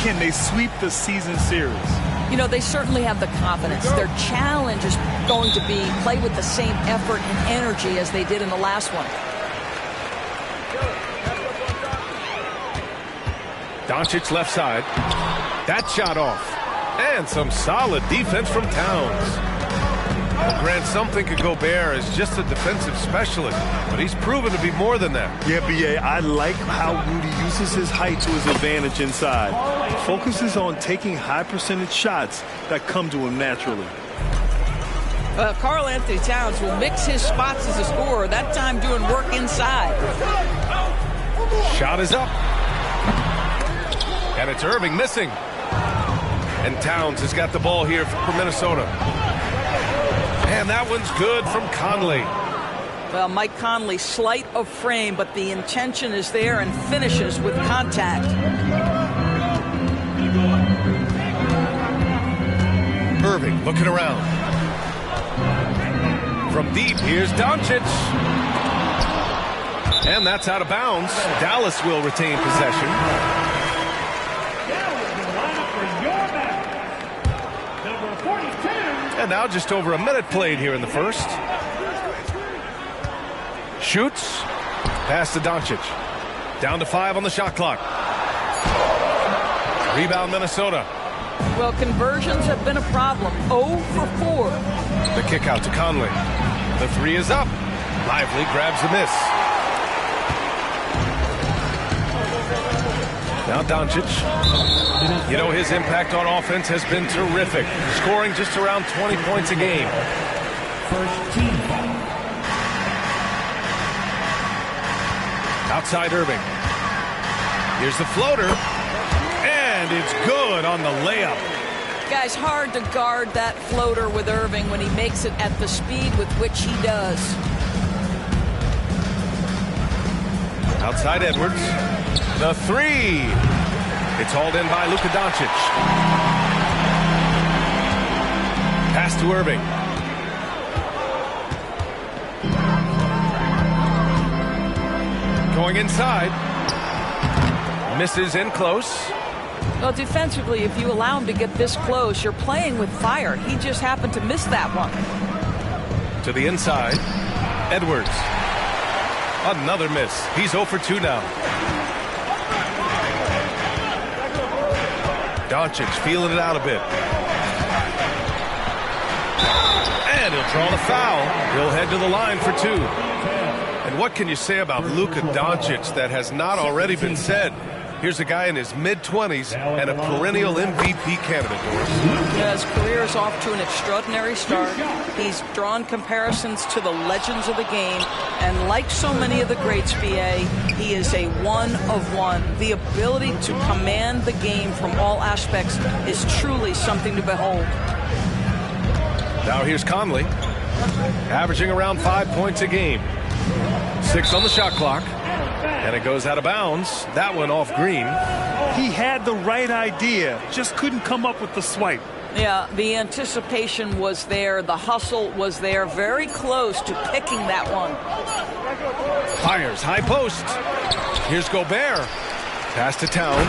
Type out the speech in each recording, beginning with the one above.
Can they sweep the season series? You know, they certainly have the confidence. Their challenge is going to be play with the same effort and energy as they did in the last one. Doncic left side. That shot off. And some solid defense from Towns. Well, Grant, some think of Gobert as just a defensive specialist, but he's proven to be more than that. Yeah, B.A., I like how Rudy uses his height to his advantage inside. Focuses on taking high percentage shots that come to him naturally. Karl Anthony Towns will mix his spots as a scorer, that time doing work inside. Shot is up. And it's Irving missing. And Towns has got the ball here for Minnesota. And that one's good from Conley. Well, Mike Conley, slight of frame, but the intention is there and finishes with contact. Irving looking around. From deep, here's Doncic. And that's out of bounds. Dallas will retain possession. And now just over a minute played here in the first. Shoots. Pass to Doncic. Down to 5 on the shot clock. Rebound Minnesota. Well, conversions have been a problem. 0 for 4. The kick out to Conley. The 3 is up. Lively grabs the miss. Now Doncic. You know, his impact on offense has been terrific. Scoring just around 20 points a game. First team foul. Outside Irving. Here's the floater. And it's good on the layup. Guys, hard to guard that floater with Irving when he makes it at the speed with which he does. Outside Edwards. The 3. It's hauled in by Luka Doncic. Pass to Irving. Going inside. Misses in close. Well, defensively, if you allow him to get this close, you're playing with fire. He just happened to miss that one. To the inside. Edwards. Another miss. He's 0 for 2 now. Doncic feeling it out a bit. And he'll draw the foul. He'll head to the line for 2. And what can you say about Luka Doncic that has not already been said? Here's a guy in his mid-20s and a perennial MVP candidate, Doris. His career is off to an extraordinary start. He's drawn comparisons to the legends of the game. And like so many of the greats, BA, he is a one of one. The ability to command the game from all aspects is truly something to behold. Now here's Conley, averaging around 5 points a game. 6 on the shot clock. And it goes out of bounds. That one off Green. He had the right idea, just couldn't come up with the swipe. Yeah, the anticipation was there. The hustle was there. Very close to picking that one. Fires, high post. Here's Gobert. Pass to Towns.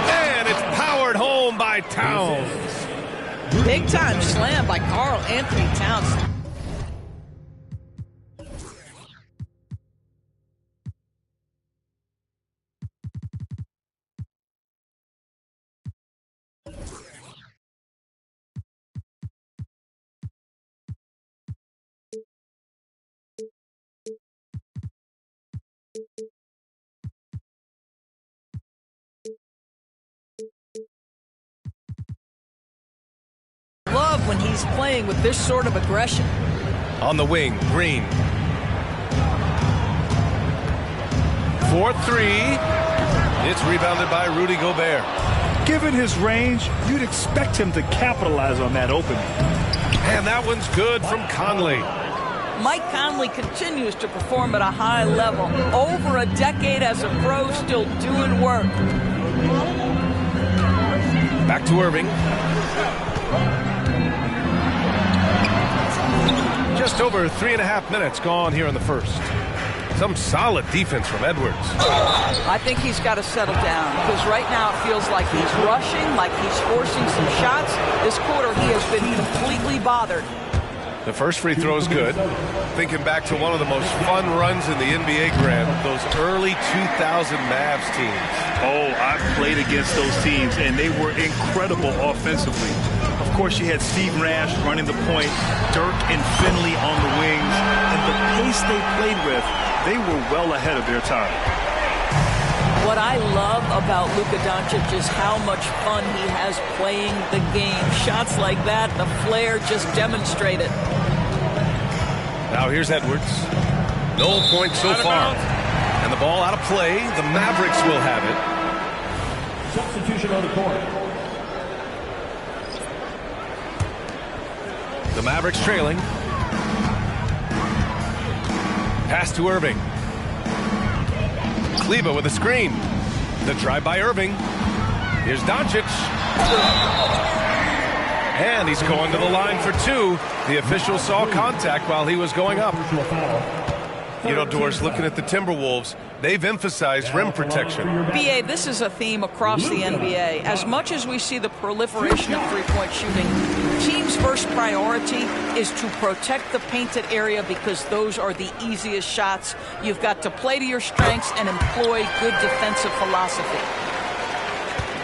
And it's powered home by Towns. Big time slam by Karl Anthony Towns. Love when he's playing with this sort of aggression. On the wing, Green. 4-3. It's rebounded by Rudy Gobert. Given his range, you'd expect him to capitalize on that opening. And that one's good from Conley. Mike Conley continues to perform at a high level. Over a decade as a pro, still doing work. Back to Irving. Just over 3.5 minutes gone here in the first. Some solid defense from Edwards. I think he's got to settle down because right now it feels like he's rushing, like he's forcing some shots. This quarter he has been completely bothered. The first free throw is good. Thinking back to one of the most fun runs in the NBA, Grant, those early 2000 Mavs teams. Oh, I played against those teams, and they were incredible offensively. Of course, you had Steve Nash running the point, Dirk and Finley on the wings, and the pace they played with, they were well ahead of their time. What I love about Luka Doncic is how much fun he has playing the game. Shots like that, the flair just demonstrated. Now here's Edwards. No points so far. And the ball out of play. The Mavericks will have it. Substitution on the court. The Mavericks trailing. Pass to Irving. Kleba with a screen. The drive by Irving. Here's Doncic. And he's going to the line for two. The official saw contact while he was going up. You know, Doris, looking at the Timberwolves, they've emphasized rim protection. BA, this is a theme across the NBA. As much as we see the proliferation of three-point shooting, teams' first priority is to protect the painted area because those are the easiest shots. You've got to play to your strengths and employ good defensive philosophy.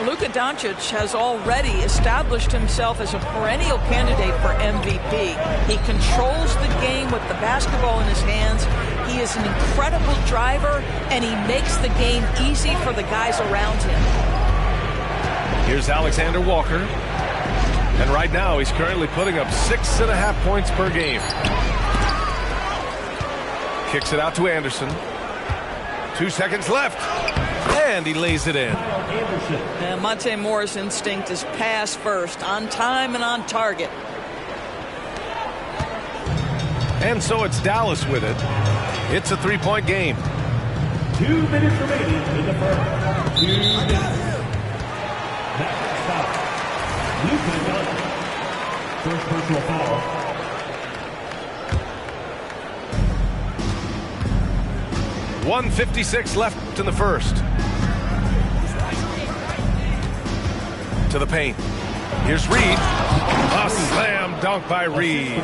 Luka Doncic has already established himself as a perennial candidate for MVP. He controls the game with the basketball in his hands. He is an incredible driver, and he makes the game easy for the guys around him. Here's Alexander Walker. And right now, he's currently putting up 6.5 points per game. Kicks it out to Anderson. 2 seconds left. And he lays it in. And Monte Morris' instinct is pass first, on time and on target. And so it's Dallas with it. It's a three-point game. 2 minutes remaining in the first. 2 minutes. Mavericks foul. Luka Doncic. First personal foul. .156 left in the first. To the paint. Here's Reed. A slam dunk by Reed.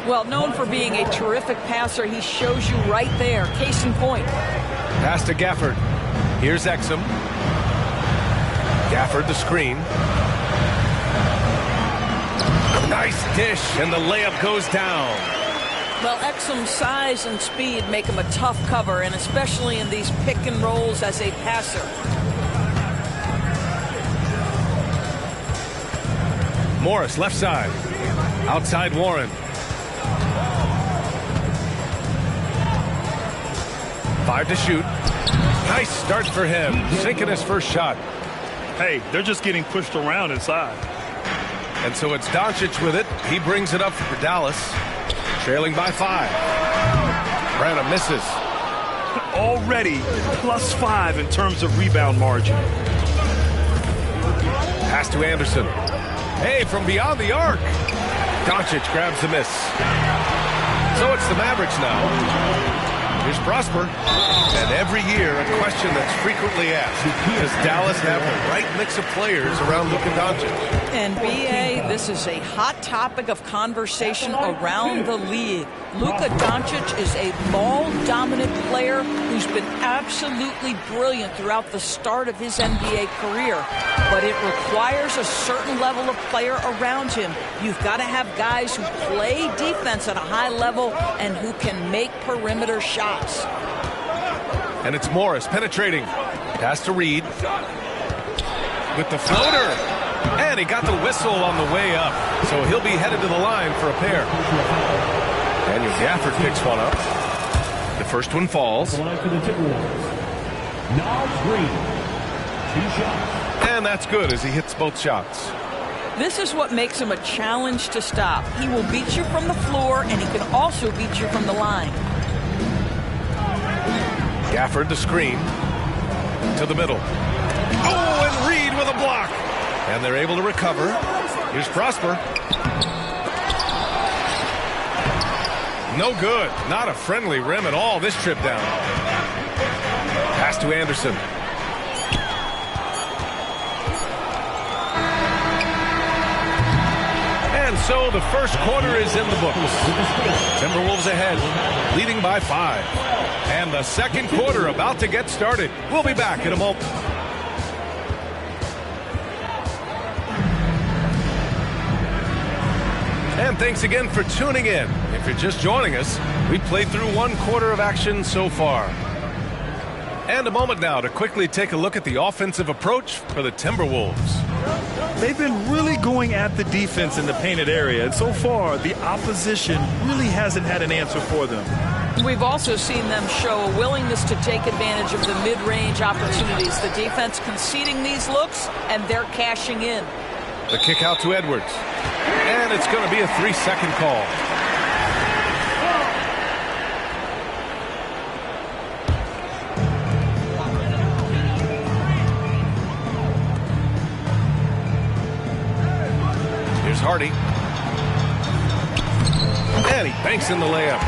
Well, known for being a terrific passer, he shows you right there. Case in point. Pass to Gafford. Here's Exum. Gafford the screen. Nice dish, and the layup goes down. Well, Exum's size and speed make him a tough cover, and especially in these pick and rolls as a passer. Morris, left side. Outside Warren. 5 to shoot. Nice start for him. Sinking his first shot. Hey, they're just getting pushed around inside. And so it's Doncic with it. He brings it up for Dallas. Trailing by 5. Brandon misses. Already +5 in terms of rebound margin. Pass to Anderson. Hey, from beyond the arc. Doncic grabs the miss. So it's the Mavericks now. Here's Prosper. And every year, a question that's frequently asked. Does Dallas have the right mix of players around Luka Doncic? And BA, this is a hot topic of conversation around the league. Luka Doncic is a ball-dominant player who's been absolutely brilliant throughout the start of his NBA career. But it requires a certain level of player around him. You've got to have guys who play defense at a high level and who can make perimeter shots. And it's Morris penetrating. Pass to Reed. With the floater. And he got the whistle on the way up. So he'll be headed to the line for a pair. Daniel Gafford picks one up. The first one falls. And that's good as he hits both shots. This is what makes him a challenge to stop. He will beat you from the floor, and he can also beat you from the line. Gafford the screen. To the middle. Oh, and Reed with a block. And they're able to recover. Here's Prosper. No good. Not a friendly rim at all this trip down. Pass to Anderson. And so the first quarter is in the books. Timberwolves ahead, leading by 5. And the second quarter about to get started. We'll be back in a moment. And thanks again for tuning in. If you're just joining us, we played through one quarter of action so far. And a moment now to quickly take a look at the offensive approach for the Timberwolves. They've been really going at the defense in the painted area, and so far the opposition really hasn't had an answer for them. We've also seen them show a willingness to take advantage of the mid-range opportunities. The defense conceding these looks, and they're cashing in. The kick out to Edwards. And it's going to be a 3-second call. Here's Hardy. And he banks in the layup.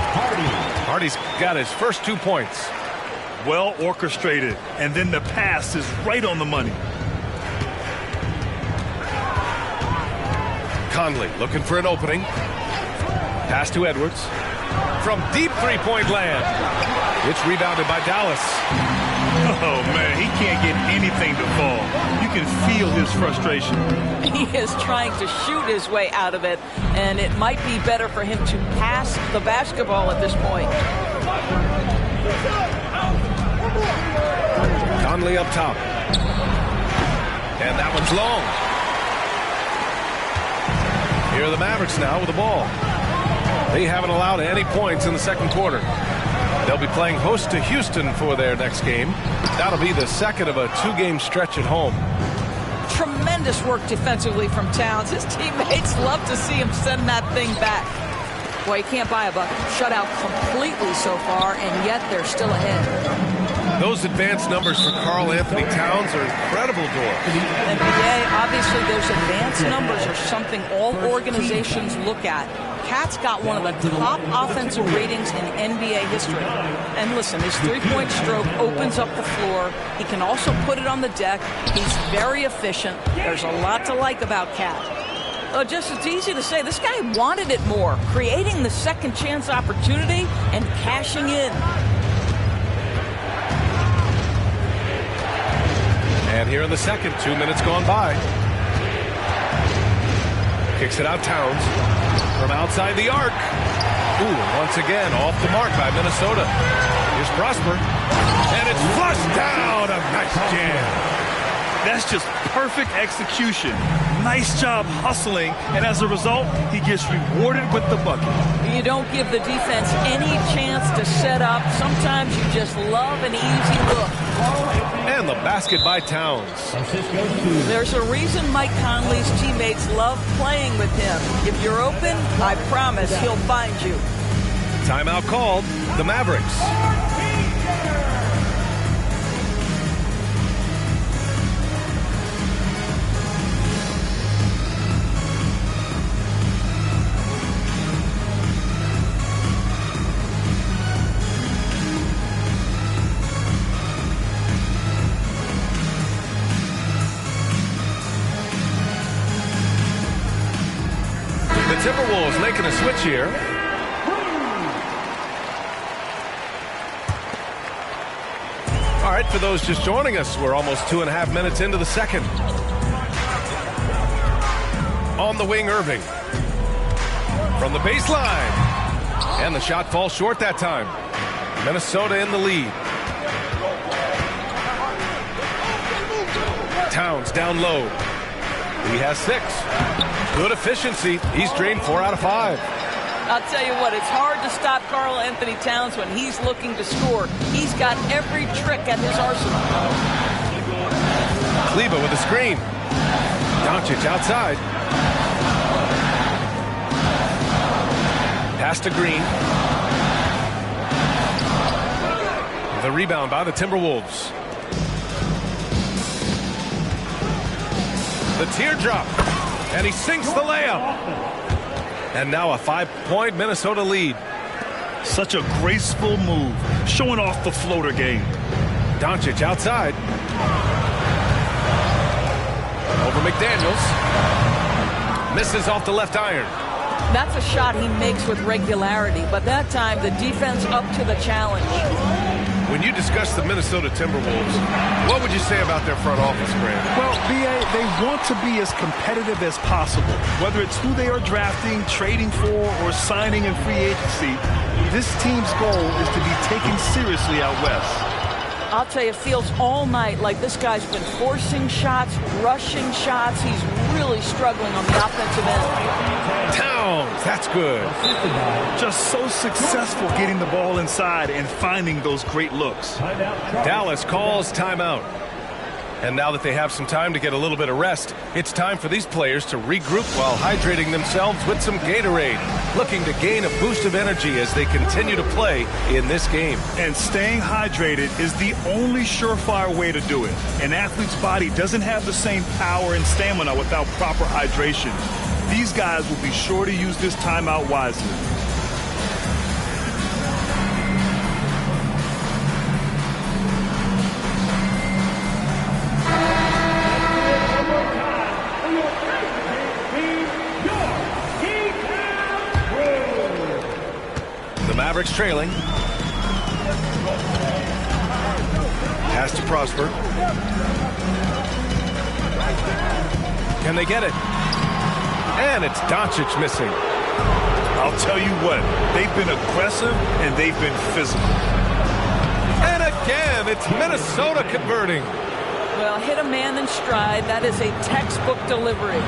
Hardy's got his first 2 points. Well orchestrated, and then the pass is right on the money. Conley looking for an opening. Pass to Edwards. From deep three-point land. It's rebounded by Dallas. Oh, man, he can't get anything to fall. You can feel his frustration. He is trying to shoot his way out of it, and it might be better for him to pass the basketball at this point. Conley up top. And that one's long. Here are the Mavericks now with the ball. They haven't allowed any points in the second quarter. They'll be playing host to Houston for their next game. That'll be the second of a 2-game stretch at home. Tremendous work defensively from Towns. His teammates love to see him send that thing back. Boy, he can't buy a bucket. Shut out completely so far, and yet they're still ahead. Those advanced numbers for Karl Anthony Towns are incredible, Dor. NBA, obviously those advanced numbers are something all organizations look at. Cat's got one of the top offensive ratings in NBA history. And listen, his three-point stroke opens up the floor. He can also put it on the deck. He's very efficient. There's a lot to like about Cat. Just it's easy to say, this guy wanted it more, creating the second chance opportunity and cashing in. And here in the second, 2 minutes gone by. Kicks it out Towns from outside the arc. Ooh, once again off the mark by Minnesota. Here's Prosper. And it's flushed down. A nice jam. That's just perfect execution. Nice job hustling, and as a result, he gets rewarded with the bucket. You don't give the defense any chance to set up. Sometimes you just love an easy look. And the basket by Towns. There's a reason Mike Conley's teammates love playing with him. If you're open, I promise he'll find you. Timeout called. The Mavericks. Timberwolves making a switch here. All right, for those just joining us, we're almost 2.5 minutes into the second. On the wing, Irving. From the baseline. And the shot falls short that time. Minnesota in the lead. Towns down low. He has 6. Good efficiency. He's drained 4 out of 5. I'll tell you what, it's hard to stop Karl Anthony Towns when he's looking to score. He's got every trick at his arsenal. Kleba with a screen. Doncic outside. Pass to Green. The rebound by the Timberwolves. The teardrop. And he sinks the layup. And now a 5-point Minnesota lead. Such a graceful move, showing off the floater game. Doncic outside. Over McDaniels. Misses off the left iron. That's a shot he makes with regularity, but that time the defense up to the challenge. When you discuss the Minnesota Timberwolves, what would you say about their front office, Grant? Well, B.A., they want to be as competitive as possible. Whether it's who they are drafting, trading for, or signing in free agency, this team's goal is to be taken seriously out west. I'll tell you, it feels all night like this guy's been forcing shots, rushing shots. He's really struggling on the offensive end. Towns, that's good. Just so successful getting the ball inside and finding those great looks. Dallas calls timeout. And now that they have some time to get a little bit of rest, it's time for these players to regroup while hydrating themselves with some Gatorade, looking to gain a boost of energy as they continue to play in this game. And staying hydrated is the only surefire way to do it. An athlete's body doesn't have the same power and stamina without proper hydration. These guys will be sure to use this timeout wisely. Mavericks trailing. Pass to Prosper. Can they get it? And it's Doncic missing. I'll tell you what, they've been aggressive and they've been physical. And again, it's Minnesota converting. Well, hit a man in stride. That is a textbook delivery.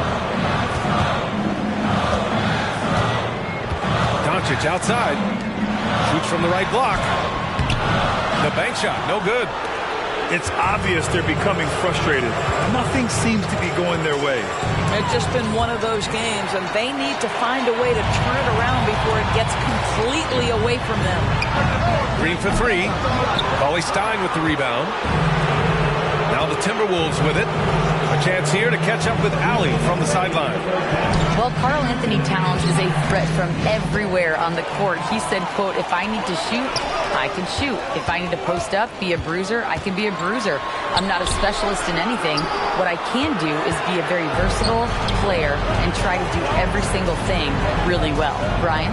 Doncic outside. Shoots from the right block. The bank shot, no good. It's obvious they're becoming frustrated. Nothing seems to be going their way. It's just been one of those games, and they need to find a way to turn it around before it gets completely away from them. Green for three. Paulie Stein with the rebound. Now the Timberwolves with it. A chance here to catch up with Allie from the sideline. Well, Karl Anthony Towns is a threat from everywhere on the court. He said, quote, if I need to shoot, I can shoot. If I need to post up, be a bruiser, I can be a bruiser. I'm not a specialist in anything. What I can do is be a very versatile player and try to do every single thing really well. Brian?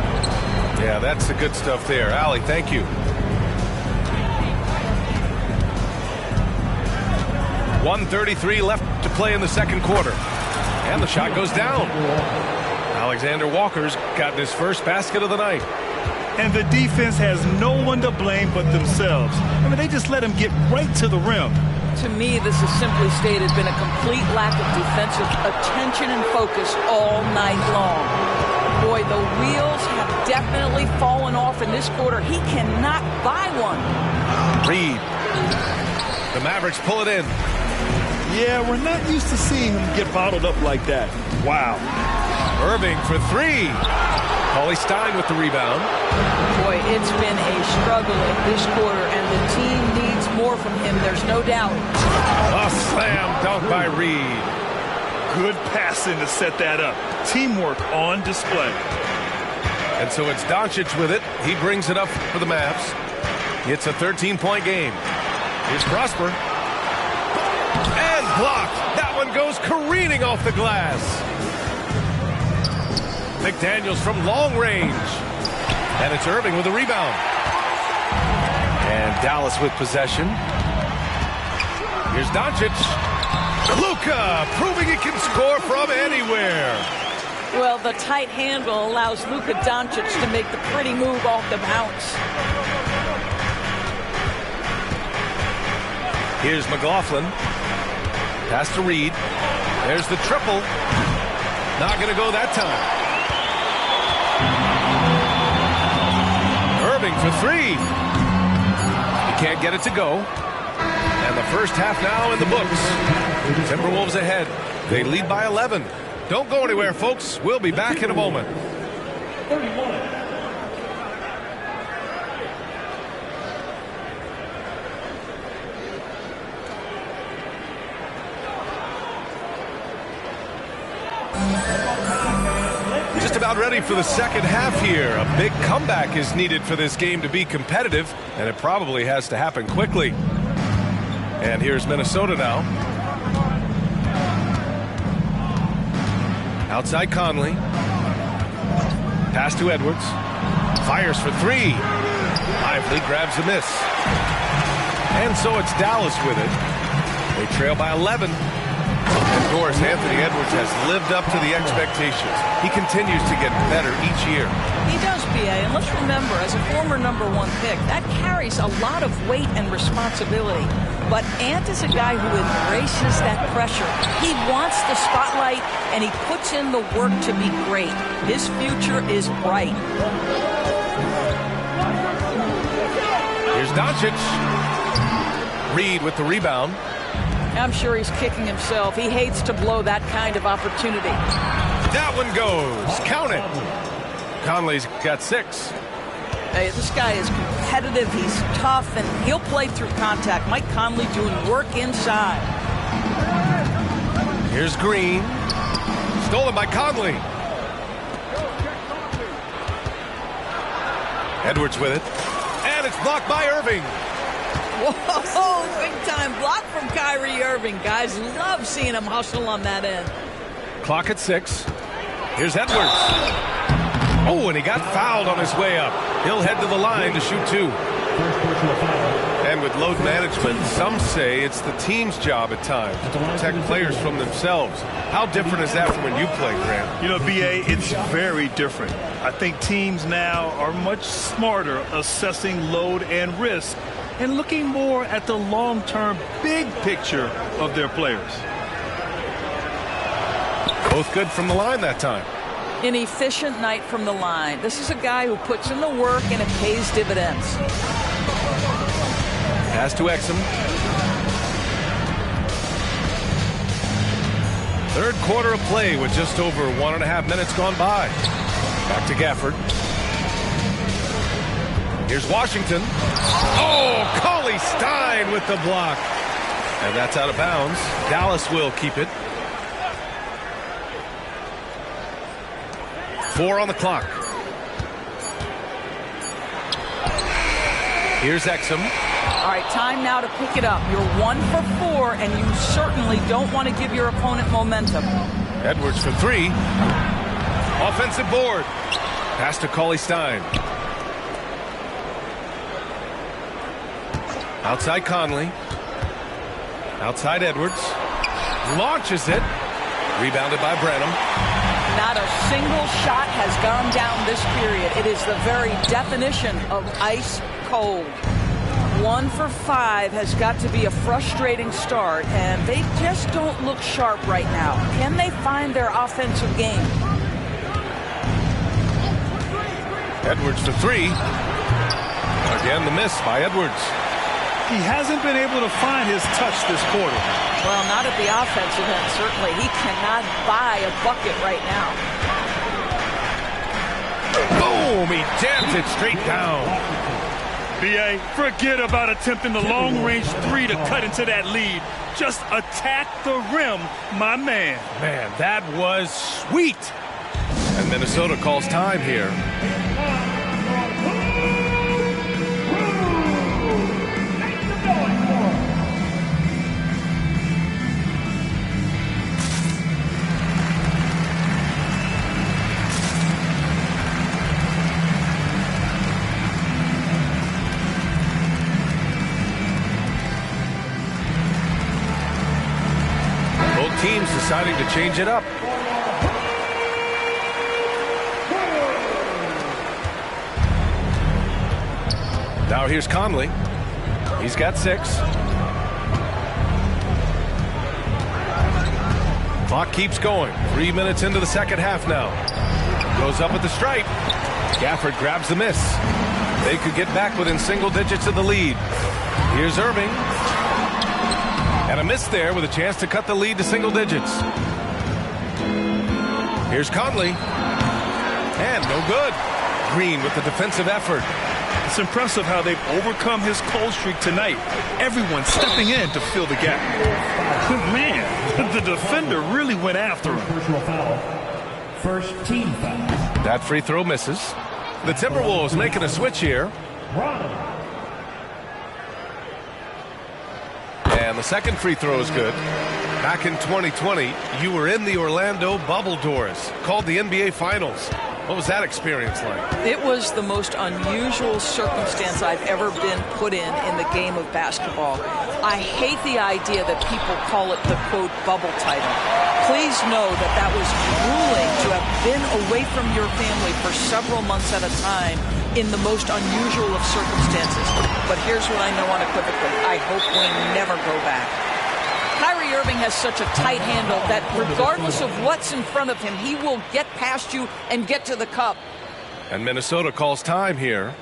Yeah, that's the good stuff there. Allie, thank you. 1:33 left to play in the second quarter. And the shot goes down. Alexander Walker's gotten his first basket of the night. And the defense has no one to blame but themselves. I mean, they just let him get right to the rim. To me, this has simply stated been a complete lack of defensive attention and focus all night long. Boy, the wheels have definitely fallen off in this quarter. He cannot buy one. Reed. The Mavericks pull it in. Yeah, we're not used to seeing him get bottled up like that. Wow. Irving for three. Paulie Stein with the rebound. Boy, it's been a struggle in this quarter, and the team needs more from him, there's no doubt. A slam dunk by Reed. Good passing to set that up. Teamwork on display. And so it's Doncic with it. He brings it up for the Mavs. It's a 13-point game. Here's Prosper. And blocked. That one goes careening off the glass. McDaniels from long range. And it's Irving with the rebound. And Dallas with possession. Here's Doncic. Luka proving he can score from anywhere. Well, the tight handle allows Luka Doncic to make the pretty move off the bounce. Here's McLaughlin. Pass to Reed. There's the triple. Not going to go that time. Irving for three. He can't get it to go. And the first half now in the books. Timberwolves ahead. They lead by 11. Don't go anywhere, folks. We'll be back in a moment. 31. just about ready for the second half here. A big comeback is needed for this game to be competitive, and it probably has to happen quickly. And here's Minnesota now. Outside Conley. Pass to Edwards. Fires for three. Lively grabs a miss. And so it's Dallas with it. They trail by 11. And Doris, Anthony Edwards has lived up to the expectations. He continues to get better each year. He does, PA, and let's remember, as a former #1 pick, that carries a lot of weight and responsibility. But Ant is a guy who embraces that pressure. He wants the spotlight, and he puts in the work to be great. His future is bright. Here's Doncic. Reed with the rebound. I'm sure he's kicking himself. He hates to blow that kind of opportunity. That one goes. Count it. Conley's got 6. Hey, this guy is competitive. He's tough, and he'll play through contact. Mike Conley doing work inside. Here's Green. Stolen by Conley. Edwards with it. And it's blocked by Irving. Whoa, big-time block from Kyrie Irving. Guys love seeing him hustle on that end. Clock at 6. Here's Edwards. Oh, and he got fouled on his way up. He'll head to the line to shoot 2. And with load management, some say it's the team's job at times to protect players from themselves. How different is that from when you play, Grant? You know, BA, it's very different. I think teams now are much smarter assessing load and risk and looking more at the long-term big picture of their players. Both good from the line that time. An efficient night from the line. This is a guy who puts in the work and it pays dividends. Pass to Exum. Third quarter of play with just over 1.5 minutes gone by. Back to Gafford. Here's Washington. Oh, Cauley Stein with the block. And that's out of bounds. Dallas will keep it. 4 on the clock. Here's Exum. All right, time now to pick it up. You're 1 for 4, and you certainly don't want to give your opponent momentum. Edwards for 3. Offensive board. Pass to Cauley Stein. Outside Conley. Outside Edwards. Launches it. Rebounded by Branham. Not a single shot has gone down this period. It is the very definition of ice cold. 1 for 5 has got to be a frustrating start, and they just don't look sharp right now. Can they find their offensive game? Edwards for 3. Again, the miss by Edwards. He hasn't been able to find his touch this quarter. Well, not at the offensive end, certainly. He cannot buy a bucket right now. Boom! He jams it straight down. BA, forget about attempting the long-range 3 to cut into that lead. Just attack the rim, my man. Man, that was sweet. And Minnesota calls time here. Teams deciding to change it up. Now here's Conley. He's got 6. Clock keeps going. 3 minutes into the second half now. Goes up at the stripe. Gafford grabs the miss. They could get back within single digits of the lead. Here's Irving. And a miss there with a chance to cut the lead to single digits. Here's Conley. And no good. Green with the defensive effort. It's impressive how they've overcome his cold streak tonight. Everyone stepping in to fill the gap. Man, the defender really went after him. Personal foul. First team foul. That free throw misses. The Timberwolves making a switch here. Ronald. And the second free throw is good. Back in 2020, you were in the Orlando bubble doors, called the NBA Finals. What was that experience like? It was the most unusual circumstance I've ever been put in the game of basketball. I hate the idea that people call it the, quote, bubble title. Please know that that was grueling to have been away from your family for several months at a time in the most unusual of circumstances. But here's what I know unequivocally. I hope we never go back. Kyrie Irving has such a tight handle that regardless of what's in front of him, he will get past you and get to the cup. And Minnesota calls time here.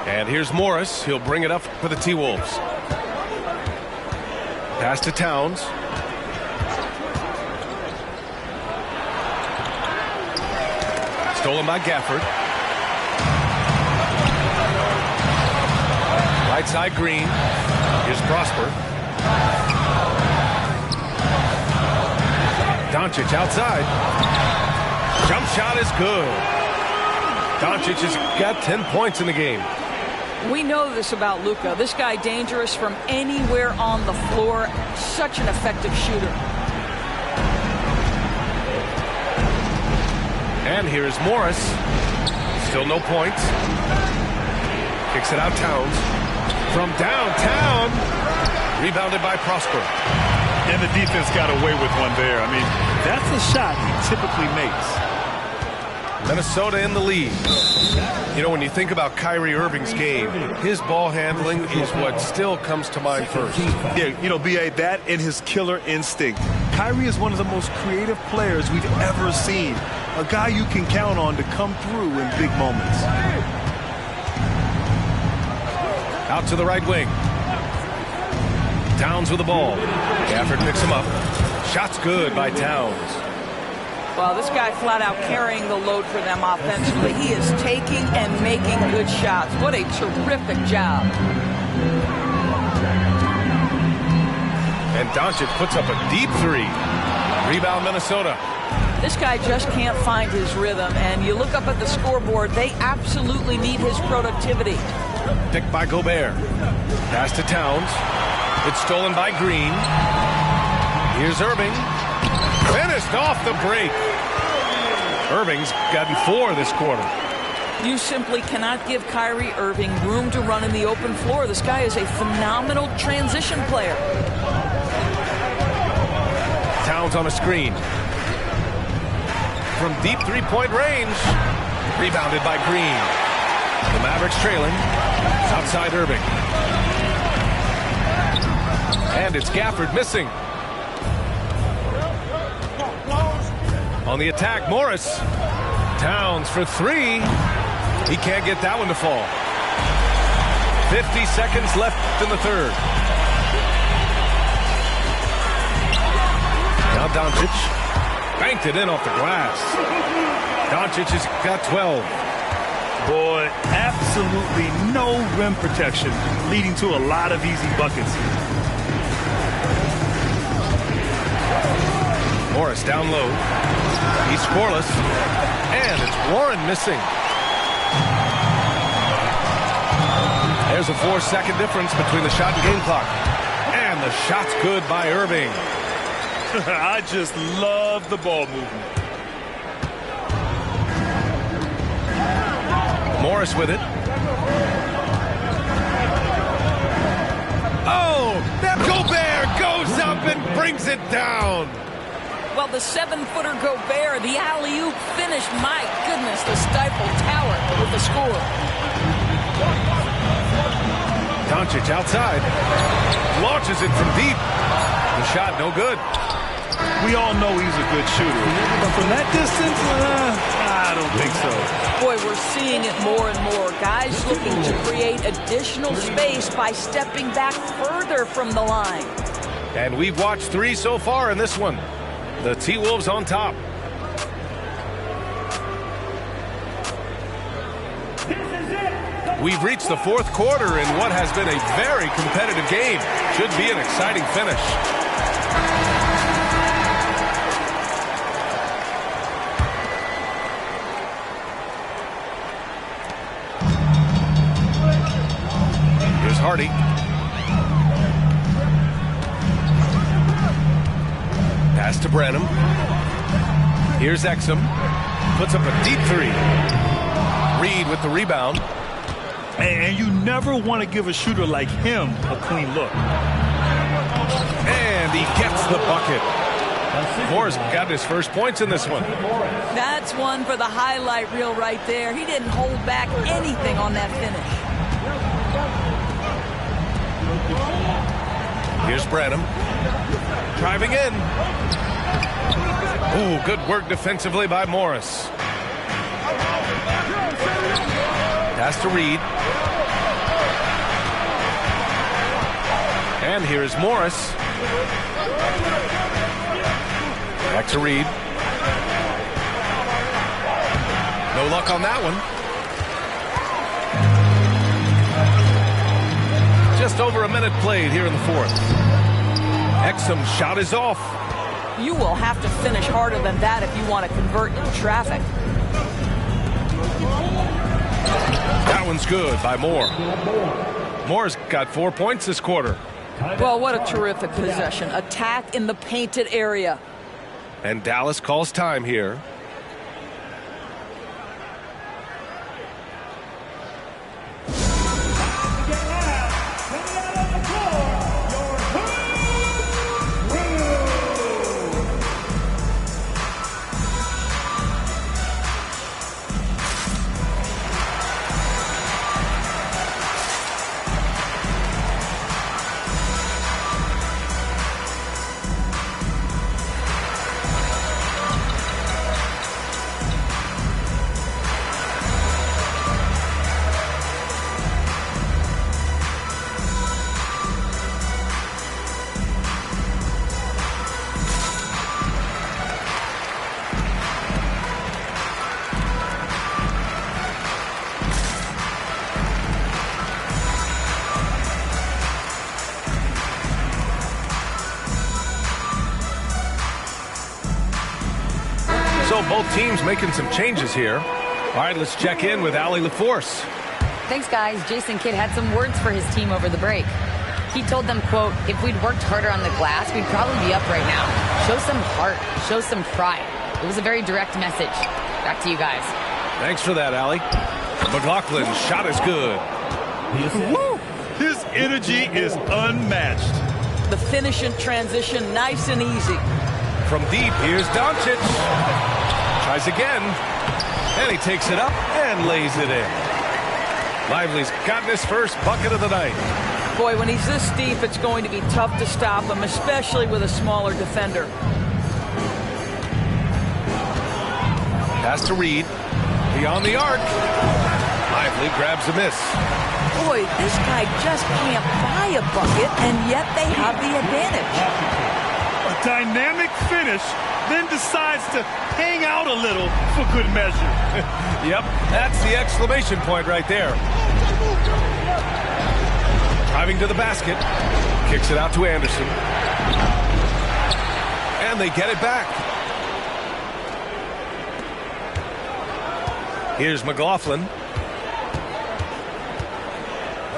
And here's Morris. He'll bring it up for the T-Wolves. Pass to Towns. Stolen by Gafford. Right side Green. Here's Prosper. Doncic outside. Jump shot is good. Doncic has got 10 points in the game. We know this about Luka. This guy dangerous from anywhere on the floor. Such an effective shooter. And here's Morris. Still no points. Kicks it out Towns. From downtown. Rebounded by Prosper. And the defense got away with one there. I mean, that's a shot he typically makes. Minnesota in the lead. You know, when you think about Kyrie Irving's game, his ball handling is what still comes to mind first. Yeah, you know, B.A., that and his killer instinct. Kyrie is one of the most creative players we've ever seen. A guy you can count on to come through in big moments. Out to the right wing. Towns with the ball. Gafford picks him up. Shot's good by Towns. Well, this guy flat out carrying the load for them offensively. He is taking and making good shots. What a terrific job. And Doncic puts up a deep three. Rebound Minnesota. This guy just can't find his rhythm, and you look up at the scoreboard, they absolutely need his productivity. Picked by Gobert. Pass to Towns. It's stolen by Green. Here's Irving. Finished off the break. Irving's gotten 4 this quarter. You simply cannot give Kyrie Irving room to run in the open floor. This guy is a phenomenal transition player. Towns on a screen. From deep three-point range. Rebounded by Green. The Mavericks trailing. It's outside Irving. And it's Gafford missing. On the attack, Morris. Towns for 3. He can't get that one to fall. 50 seconds left in the third. Now Doncic banked it in off the glass. Doncic has got 12. Boy, absolutely no rim protection, leading to a lot of easy buckets. Morris down low. He's scoreless. And it's Warren missing. There's a 4-second difference between the shot and game clock. And the shot's good by Irving. I just love the ball movement. Morris with it. Oh, that Gobert goes up and brings it down. Well, the 7-footer Gobert, the alley-oop finish. My goodness, the stifled tower with the score. Doncic outside. Launches it from deep. The shot no good. We all know he's a good shooter, but from that distance, I don't think so. Boy, we're seeing it more and more. Guys looking to create additional space by stepping back further from the line. And we've watched 3 so far in this one. The T-Wolves on top. We've reached the 4th quarter in what has been a very competitive game. Should be an exciting finish. Here's Hardy. Pass to Branham. Here's Exum. Puts up a deep 3. Reed with the rebound. And you never want to give a shooter like him a clean look. And he gets the bucket. Morris got his first points in this one. That's one for the highlight reel right there. He didn't hold back anything on that finish. Here's Branham. Driving in. Ooh, good work defensively by Morris. Pass to Reed. And here is Morris. Back to Reed. No luck on that one. Just over a minute played here in the 4th. Exum's shot is off. You will have to finish harder than that if you want to convert in traffic. That one's good by Moore. Moore's got 4 points this quarter. Well, what a terrific possession. Attack in the painted area. And Dallas calls time here. So both teams making some changes here. All right, let's check in with Allie LaForce. Thanks, guys. Jason Kidd had some words for his team over the break. He told them, quote, if we'd worked harder on the glass, we'd probably be up right now. Show some heart. Show some pride. It was a very direct message. Back to you guys. Thanks for that, Allie. McLaughlin's shot is good. Woo! His energy is unmatched. The finish in transition, nice and easy. From deep, here's Doncic. Tries again. And he takes it up and lays it in. Lively's gotten his first bucket of the night. Boy, when he's this deep, it's going to be tough to stop him, especially with a smaller defender. Pass to Reed. Beyond the arc. Lively grabs a miss. Boy, this guy just can't buy a bucket, and yet they have the advantage. A dynamic finish, then decides to hang out a little for good measure. Yep, that's the exclamation point right there. Driving to the basket. Kicks it out to Anderson. And they get it back. Here's McLaughlin.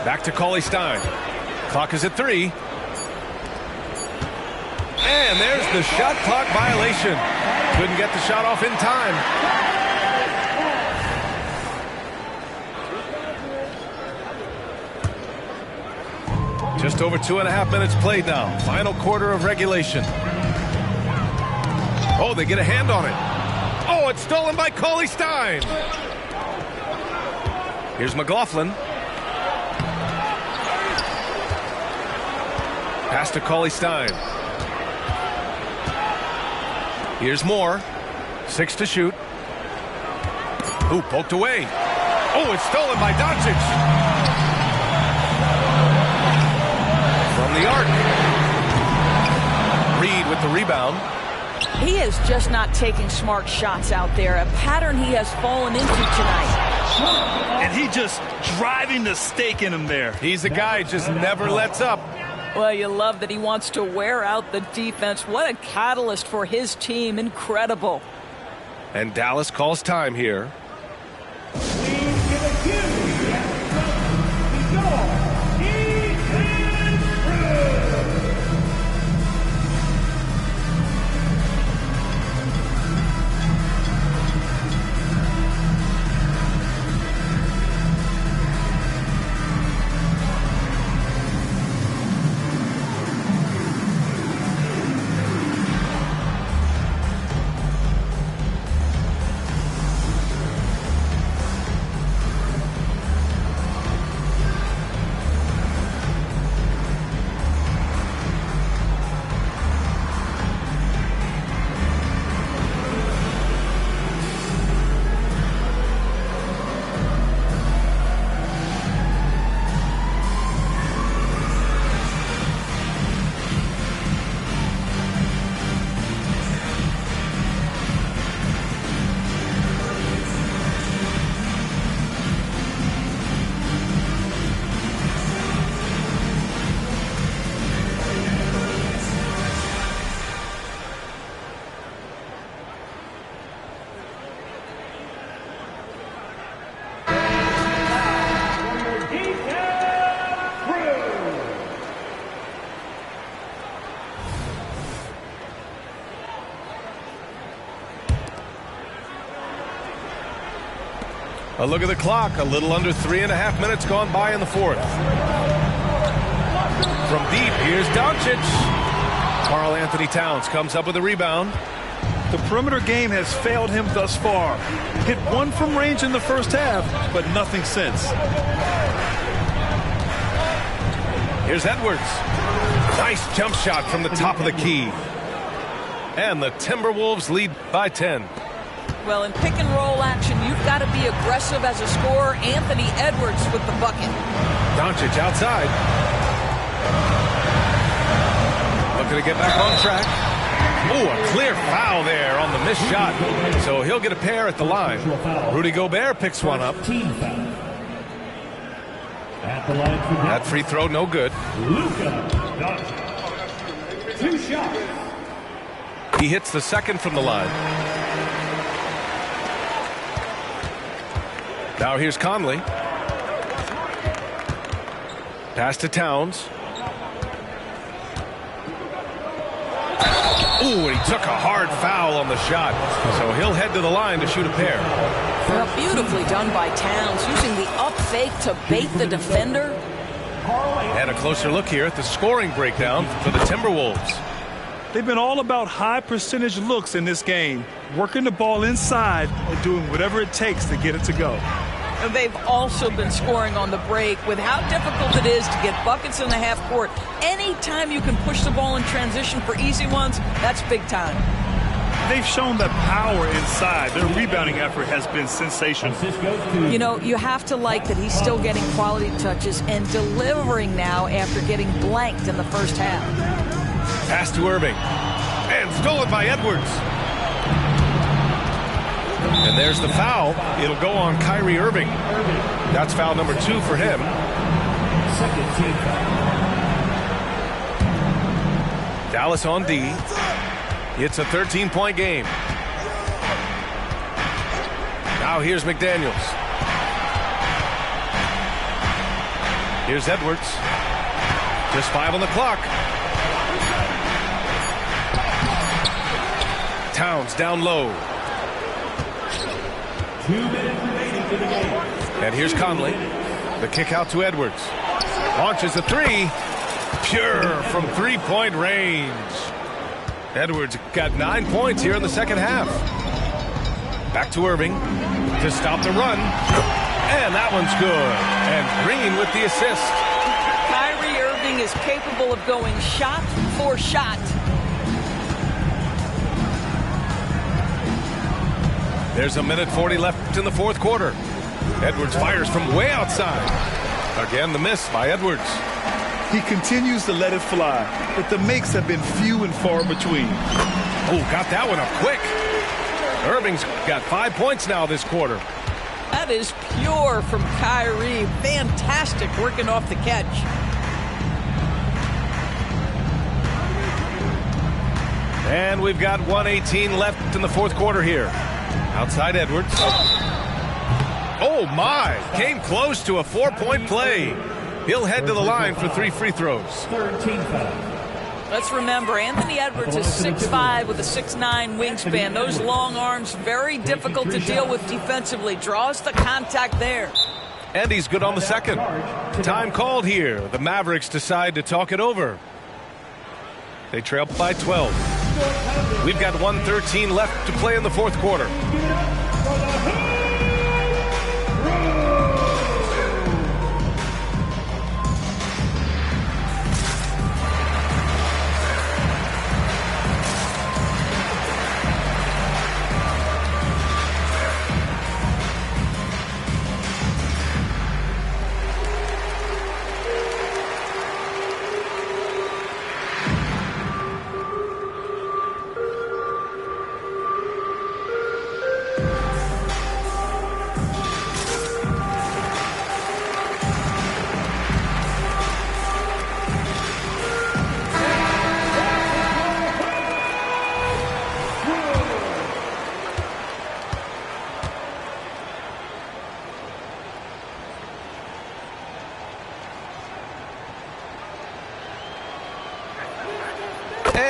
Back to Cauley-Stein. Clock is at 3. And there's the shot clock violation. Couldn't get the shot off in time. Just over 2.5 minutes played now. Final quarter of regulation. Oh, they get a hand on it. Oh, it's stolen by Cauley Stein. Here's McLaughlin. Pass to Cauley Stein. Here's Moore. 6 to shoot. Ooh, poked away. Oh, it's stolen by Doncic. From the arc. Reed with the rebound. He is just not taking smart shots out there, a pattern he has fallen into tonight. And he just driving the stake in him there. He's a guy who just never lets up. Well, you love that he wants to wear out the defense. What a catalyst for his team. Incredible. And Dallas calls time here. A look at the clock. A little under 3.5 minutes gone by in the fourth. From deep, here's Doncic. Karl Anthony Towns comes up with a rebound. The perimeter game has failed him thus far. Hit one from range in the first half, but nothing since. Here's Edwards. Nice jump shot from the top of the key. And the Timberwolves lead by 10. Well, in pick and roll action, you've got to be aggressive as a scorer. Anthony Edwards with the bucket. Doncic outside. Looking to get back on track. Oh, a clear foul there on the missed shot. So he'll get a pair at the line. Rudy Gobert picks one up. That free throw no good. Two shots. He hits the second from the line. Now here's Conley. Pass to Towns. Ooh, and he took a hard foul on the shot. So he'll head to the line to shoot a pair. Well, beautifully done by Towns, using the up fake to bait the defender. And a closer look here at the scoring breakdown for the Timberwolves. They've been all about high percentage looks in this game, working the ball inside and doing whatever it takes to get it to go. And they've also been scoring on the break with how difficult it is to get buckets in the half court. Anytime you can push the ball in transition for easy ones, that's big time. They've shown that power inside. Their rebounding effort has been sensational. You know, you have to like that he's still getting quality touches and delivering now after getting blanked in the first half. Pass to Irving. And stolen by Edwards. And there's the foul. It'll go on Kyrie Irving. That's foul number 2 for him. Second team foul. Dallas on D. It's a 13-point game. Now here's McDaniels. Here's Edwards. Just 5 on the clock. Towns down low. 2 minutes remaining in the game. And here's Conley. The kick out to Edwards. Launches a 3. Pure from three-point range. Edwards got 9 points here in the second half. Back to Irving to stop the run. And that one's good. And Green with the assist. Kyrie Irving is capable of going shot for shot. There's a minute 40 left in the fourth quarter. Edwards fires from way outside. Again, the miss by Edwards. He continues to let it fly, but the makes have been few and far between. Oh, got that one up quick. Irving's got 5 points now this quarter. That is pure from Kyrie. Fantastic working off the catch. And we've got 1:18 left in the fourth quarter here. Outside Edwards. Oh, my. Came close to a 4-point play. He'll head to the line for 3 free throws. 13 foul. Let's remember, Anthony Edwards is 6'5" with a 6'9" wingspan. Those long arms, very difficult to deal with defensively. Draws the contact there. And he's good on the second. Time called here. The Mavericks decide to talk it over. They trail by 12. We've got 1:13 left to play in the fourth quarter.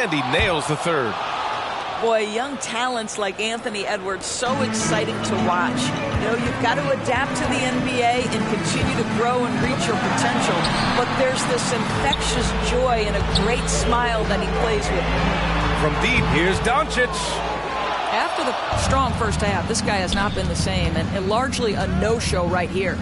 And he nails the third. Boy, young talents like Anthony Edwards, so exciting to watch. You know, you've got to adapt to the NBA and continue to grow and reach your potential. But there's this infectious joy and a great smile that he plays with. From deep, here's Doncic. After the strong first half, this guy has not been the same, and largely a no-show right here.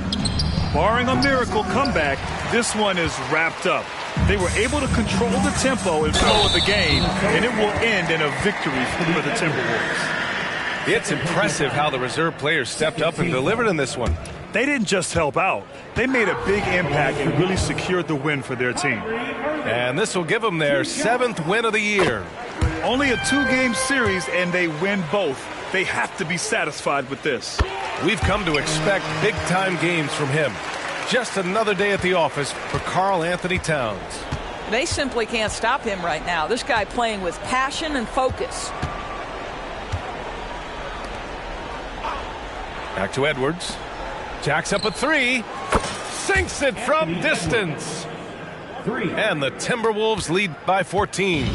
Barring a miracle comeback, this one is wrapped up. They were able to control the tempo and flow of the game, and it will end in a victory for the Timberwolves. It's impressive how the reserve players stepped up and delivered in this one. They didn't just help out. They made a big impact and really secured the win for their team. And this will give them their 7th win of the year. Only a 2-game series, and they win both. They have to be satisfied with this. We've come to expect big-time games from him. Just another day at the office for Karl Anthony Towns. They simply can't stop him right now. This guy playing with passion and focus. Back to Edwards. Jacks up a 3. Sinks it from distance. And the Timberwolves lead by 14.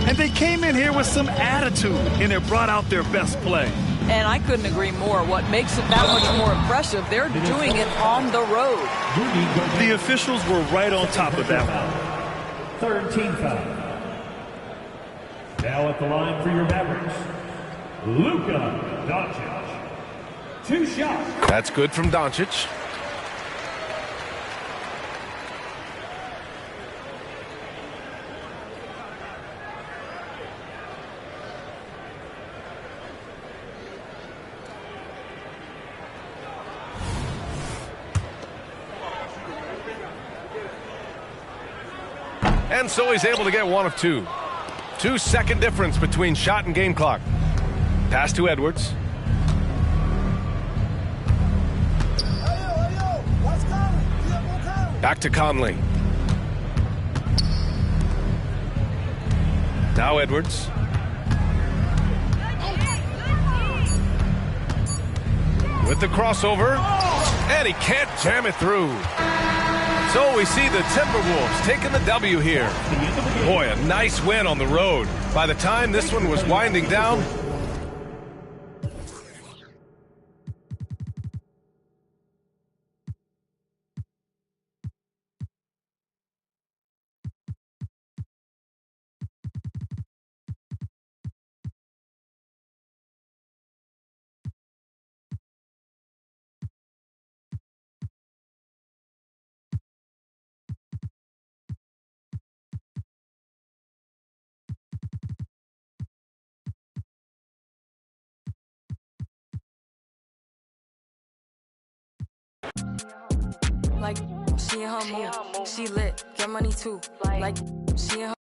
And they came in here with some attitude, and it brought out their best play. And I couldn't agree more. What makes it that much more impressive, they're doing it on the road. The officials were right on top of that one. 13 foul. Now at the line for your Mavericks, Luka Doncic. 2 shots. That's good from Doncic. And so he's able to get 1 of 2. 2-second difference between shot and game clock. Pass to Edwards. Back to Conley. Now Edwards. With the crossover. And he can't jam it through. So we see the Timberwolves taking the W here. Boy, a nice win on the road. By the time this one was winding down, Like, she in her mood. She lit, get money too. Like, she in her